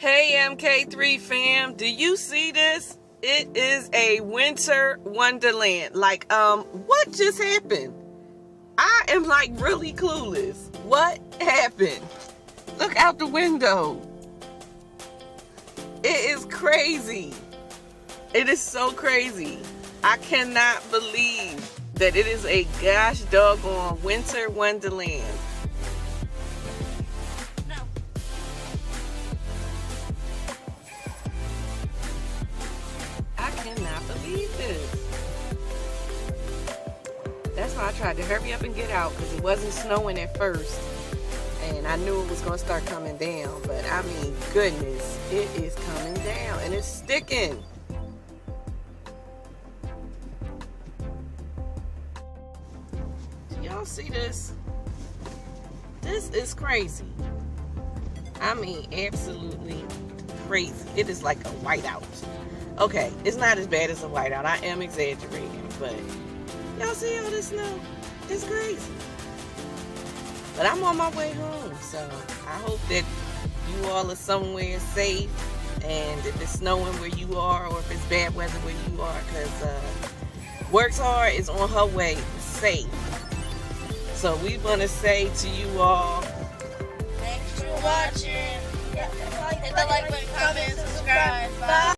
Hey MK3 fam, do you see this? It is a winter wonderland. Like, what just happened? I am like really clueless. What happened? Look out the window. It is crazy. It is so crazy. I cannot believe that it is a gosh doggone winter wonderland. I cannot believe this. That's why I tried to hurry up and get out, because it wasn't snowing at first. And I knew it was going to start coming down. But I mean, goodness, it is coming down and it's sticking. Do y'all see this? This is crazy. I mean, absolutely crazy. It is like a whiteout. Okay, it's not as bad as a whiteout. I am exaggerating, but y'all see all this snow? It's crazy. But I'm on my way home, so I hope that you all are somewhere safe. And if it's snowing where you are, or if it's bad weather where you are, because Works Hard is on her way safe. So we want to say to you all, thanks for watching. Hit the like button, comment, subscribe. Bye.